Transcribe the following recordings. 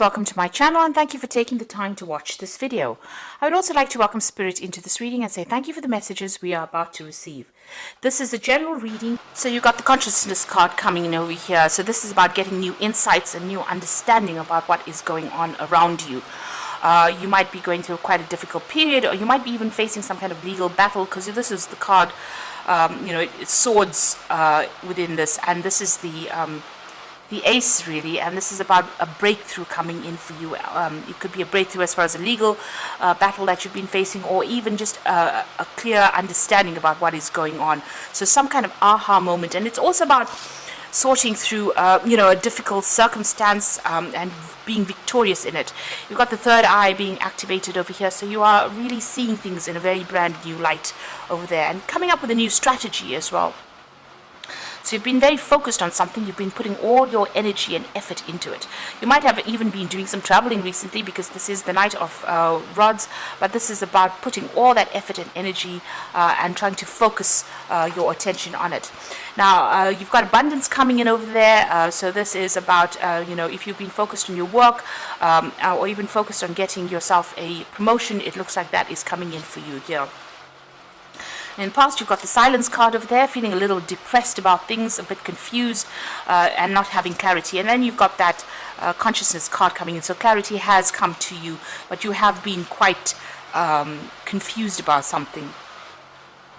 Welcome to my channel and thank you for taking the time to watch this video. I would also like to welcome Spirit into this reading and say thank you for the messages we are about to receive. This is a general reading, so you've got the consciousness card coming in over here. So this is about getting new insights and new understanding about what is going on around you. You might be going through quite a difficult period, or you might be even facing some kind of legal battle, because this is the card, it's swords within this, and this is the ace, really, and this is about a breakthrough coming in for you. It could be a breakthrough as far as a legal battle that you've been facing, or even just a clear understanding about what is going on. So some kind of aha moment, and it's also about sorting through a difficult circumstance and being victorious in it. You've got the third eye being activated over here, so you are really seeing things in a very brand new light over there, and coming up with a new strategy as well. So you've been very focused on something, you've been putting all your energy and effort into it. You might have even been doing some traveling recently, because this is the Knight of Rods, but this is about putting all that effort and energy and trying to focus your attention on it. Now, you've got abundance coming in over there, so this is about, if you've been focused on your work or even focused on getting yourself a promotion, it looks like that is coming in for you here. In the past, you've got the silence card over there, feeling a little depressed about things, a bit confused, and not having clarity. And then you've got that consciousness card coming in. So clarity has come to you, but you have been quite confused about something.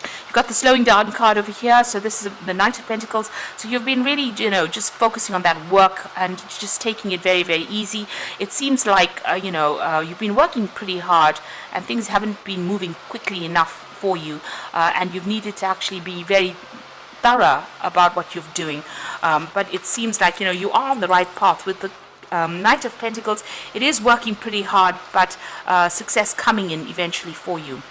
You've got the slowing down card over here. So this is the Knight of Pentacles. So you've been really, just focusing on that work and just taking it very, very easy. It seems like, you've been working pretty hard and things haven't been moving quickly enough for you, and you've needed to actually be very thorough about what you're doing, but it seems like you are on the right path with the Knight of Pentacles. It is working pretty hard, but success coming in eventually for you.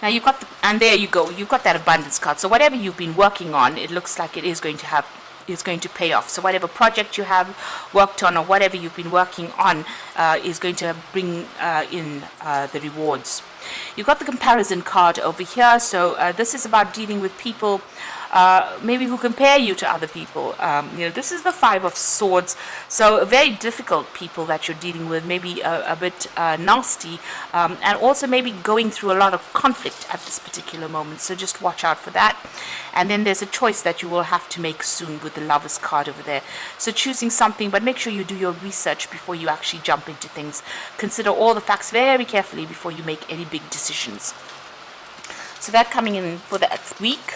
Now you've got and there you go, you've got that abundance card. So whatever you've been working on, it looks like it is going to pay off. So whatever project you have worked on, or whatever you've been working on, is going to bring in the rewards. You've got the comparison card over here. So this is about dealing with people maybe who compare you to other people. This is the Five of Swords, so very difficult people that you're dealing with, maybe a bit nasty, and also maybe going through a lot of conflict at this particular moment, so just watch out for that. And then there's a choice that you will have to make soon with the Lovers card over there. So choosing something, but make sure you do your research before you actually jump into things. Consider all the facts very carefully before you make any big decisions. So that coming in for that week.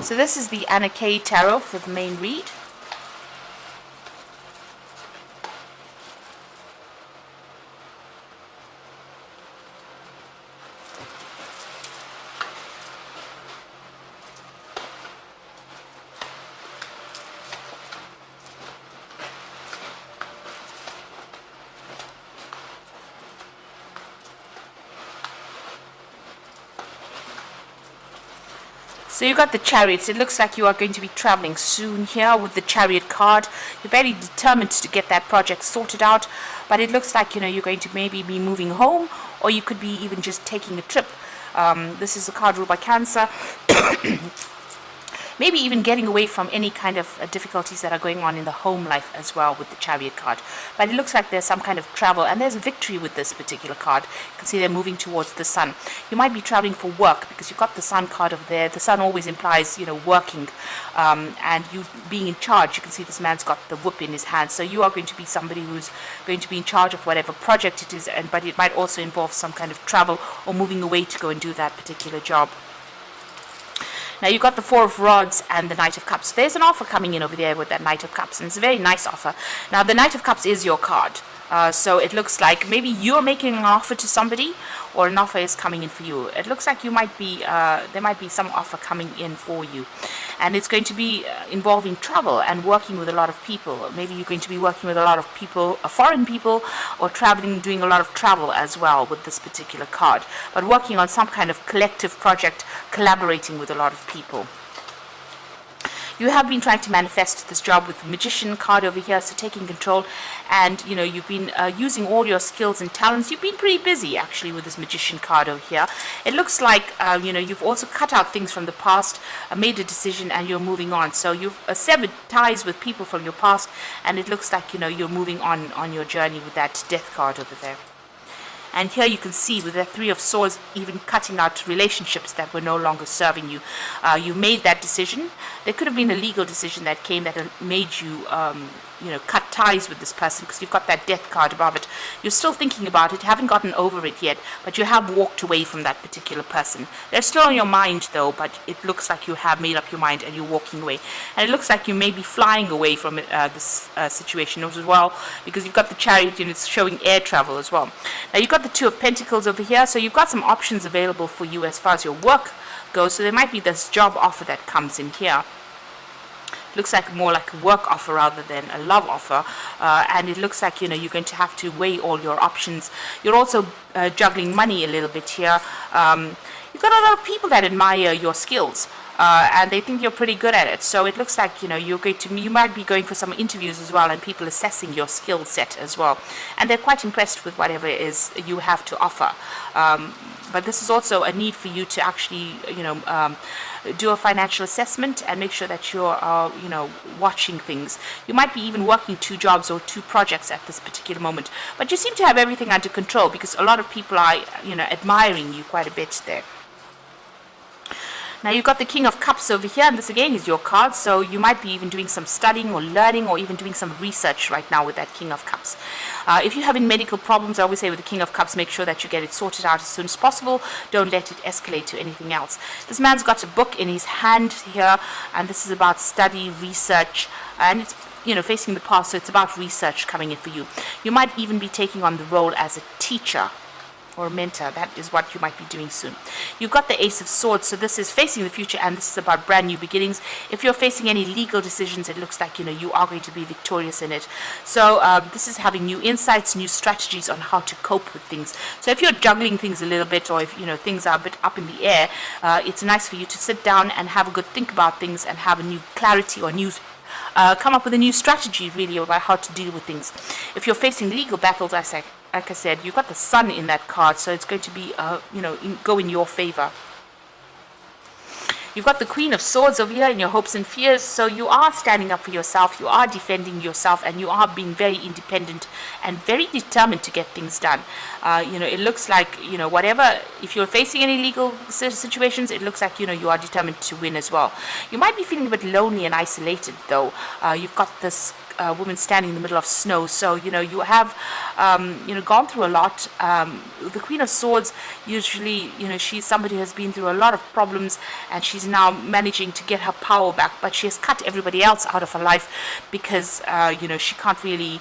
So this is the Anna K Tarot for the main read. So you got the Chariots. It looks like you are going to be traveling soon here with the Chariot card. You're very determined to get that project sorted out, but it looks like you're going to maybe be moving home, or you could be even just taking a trip. This is a card ruled by Cancer. Maybe even getting away from any kind of difficulties that are going on in the home life as well with the Chariot card. But it looks like there's some kind of travel, and there's a victory with this particular card. You can see they're moving towards the sun. You might be traveling for work, because you've got the Sun card over there. The sun always implies, working, and you being in charge. You can see this man's got the whip in his hand. So you are going to be somebody who's going to be in charge of whatever project it is, but it might also involve some kind of travel or moving away to go and do that particular job. Now you've got the Four of Rods and the Knight of Cups. There's an offer coming in over there with that Knight of Cups, and it's a very nice offer. Now the Knight of Cups is your card. So it looks like maybe you're making an offer to somebody, or an offer is coming in for you. It looks like you might be, there might be some offer coming in for you. And it's going to be involving travel and working with a lot of people. Maybe you're going to be working with a lot of people, foreign people, or traveling, doing a lot of travel as well with this particular card. But working on some kind of collective project, collaborating with a lot of people. You have been trying to manifest this job with the Magician card over here, so taking control, and you've been using all your skills and talents. You've been pretty busy actually with this Magician card over here. It looks like you've also cut out things from the past, made a decision, and you're moving on. So you've severed ties with people from your past, and it looks like you're moving on your journey with that Death card over there. And here you can see with the Three of Swords, even cutting out relationships that were no longer serving you. You made that decision. There could have been a legal decision that came that made you, cut ties with this person, because you've got that Death card above it. You're still thinking about it, haven't gotten over it yet, but you have walked away from that particular person. They're still on your mind though, but it looks like you have made up your mind and you're walking away. And it looks like you may be flying away from this situation as well, because you've got the Chariot and it's showing air travel as well. Now you've got the Two of Pentacles over here, so you've got some options available for you as far as your work goes. So there might be this job offer that comes in here. Looks like more like a work offer rather than a love offer, and it looks like you're going to have to weigh all your options. You're also juggling money a little bit here. You've got a lot of people that admire your skills, and they think you're pretty good at it. So it looks like you might be going for some interviews as well, and people assessing your skill set as well, and they're quite impressed with whatever it is you have to offer. But this is also a need for you to actually do a financial assessment and make sure that you're watching things. You might be even working 2 jobs or 2 projects at this particular moment, but you seem to have everything under control, because a lot of people are admiring you quite a bit there. Now you've got the King of Cups over here, and this again is your card, so you might be even doing some studying or learning or even doing some research right now with that King of Cups. If you're having medical problems, I always say with the King of Cups, make sure that you get it sorted out as soon as possible. Don't let it escalate to anything else. This man's got a book in his hand here, and this is about study, research, and it's facing the past, so it's about research coming in for you. You might even be taking on the role as a teacher or mentor. That is what you might be doing soon. You've got the Ace of Swords, so this is facing the future, and this is about brand new beginnings. If you're facing any legal decisions, it looks like you are going to be victorious in it. So this is having new insights, new strategies on how to cope with things. So if you're juggling things a little bit, or if things are a bit up in the air, it's nice for you to sit down and have a good think about things and have a new clarity or new come up with a new strategy really about how to deal with things. If you're facing legal battles, like I said, you've got the Sun in that card, so it's going to be go in your favor. You've got the Queen of Swords over here in your hopes and fears, so you are standing up for yourself, you are defending yourself, and you are being very independent and very determined to get things done. It looks like, whatever, if you're facing any legal situations, it looks like, you are determined to win as well. You might be feeling a bit lonely and isolated, though. You've got this woman standing in the middle of snow, so you have gone through a lot. The Queen of Swords, usually she's somebody who has been through a lot of problems, and she's now managing to get her power back, but she has cut everybody else out of her life because she can't really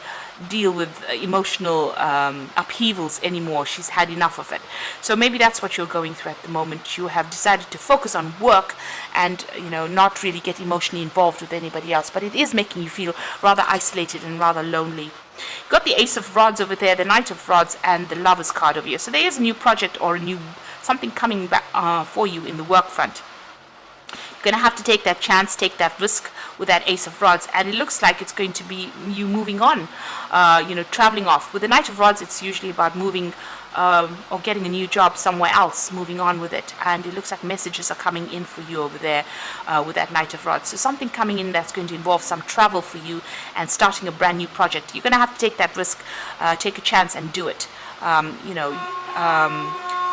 deal with emotional upheavals anymore. She's had enough of it. So maybe that's what you're going through at the moment. You have decided to focus on work and not really get emotionally involved with anybody else, but it is making you feel rather isolated and rather lonely. You've got the Ace of Rods over there, the Knight of Rods, and the Lover's card over here. So there is a new project or a new something coming back for you in the work front. You're going to have to take that chance, take that risk with that Ace of Rods, and it looks like it's going to be you moving on, traveling off. With the Knight of Rods, it's usually about moving or getting a new job somewhere else, moving on with it, and it looks like messages are coming in for you over there with that Knight of Rods. So something coming in that's going to involve some travel for you and starting a brand new project. You're going to have to take that risk, take a chance and do it.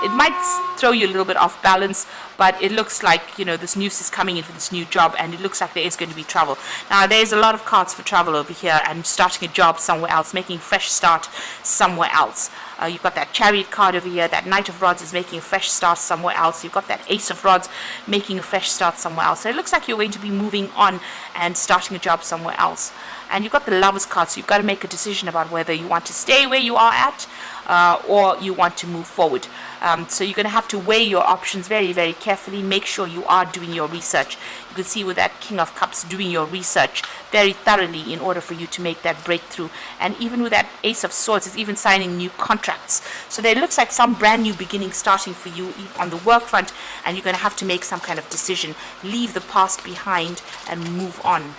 It might throw you a little bit off balance, but it looks like, this news is coming in for this new job, and it looks like there is going to be travel. Now, there's a lot of cards for travel over here and starting a job somewhere else, making a fresh start somewhere else. You've got that Chariot card over here. That Knight of Rods is making a fresh start somewhere else. You've got that Ace of Rods making a fresh start somewhere else. So it looks like you're going to be moving on and starting a job somewhere else. And you've got the Lover's card, so you've got to make a decision about whether you want to stay where you are at, or you want to move forward. So you're going to have to weigh your options very, very carefully. Make sure you are doing your research. You can see with that King of Cups, doing your research very thoroughly in order for you to make that breakthrough. And even with that Ace of Swords, it's even signing new contracts. So there looks like some brand new beginning starting for you on the work front, and you're going to have to make some kind of decision. Leave the past behind and move on.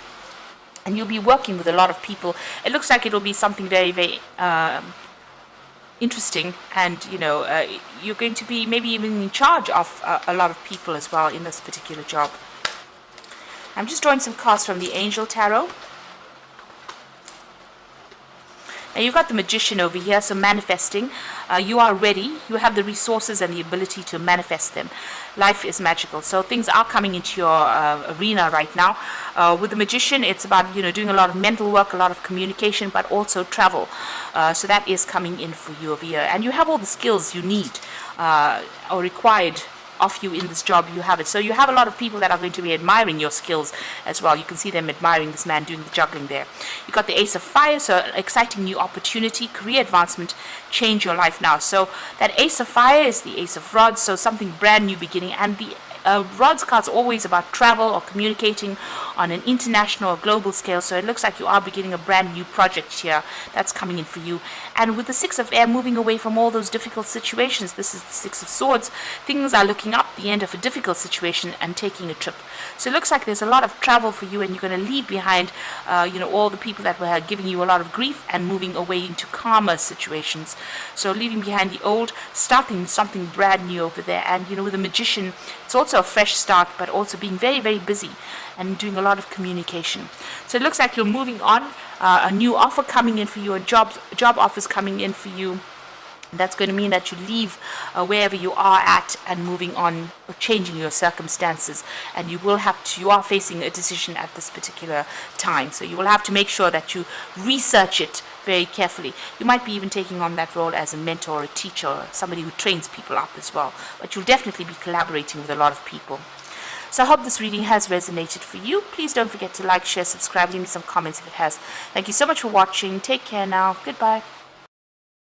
And you'll be working with a lot of people. It looks like it'll be something very, very interesting, and you're going to be maybe even in charge of a lot of people as well in this particular job. I'm just drawing some cards from the Angel Tarot. Now you've got the Magician over here, so manifesting. You are ready. You have the resources and the ability to manifest them. Life is magical, so things are coming into your arena right now. With the Magician, it's about doing a lot of mental work, a lot of communication, but also travel. So that is coming in for you over here, and you have all the skills you need or required of you in this job. You have it. So you have a lot of people that are going to be admiring your skills as well. You can see them admiring this man doing the juggling there. You got the Ace of Fire, so exciting new opportunity, career advancement, change your life now. So that Ace of Fire is the Ace of Rods, so something brand new beginning. And the Rods card's always about travel or communicating on an international or global scale, so it looks like you are beginning a brand new project here that's coming in for you. And with the Six of Air, moving away from all those difficult situations, this is the Six of Swords, things are looking up, the end of a difficult situation, and taking a trip. So it looks like there's a lot of travel for you, and you're going to leave behind all the people that were giving you a lot of grief, and moving away into calmer situations. So leaving behind the old, starting something brand new over there. And with the Magician, it's also a fresh start, but also being very, very busy and doing a lot of communication. So it looks like you're moving on, a new offer coming in for you, a job offers coming in for you. That's going to mean that you leave wherever you are at and moving on, or changing your circumstances. And you are facing a decision at this particular time. So you will have to make sure that you research it very carefully. You might be even taking on that role as a mentor or a teacher, or somebody who trains people up as well. But you'll definitely be collaborating with a lot of people. So I hope this reading has resonated for you. Please don't forget to like, share, subscribe, leave me some comments if it has. Thank you so much for watching. Take care now. Goodbye.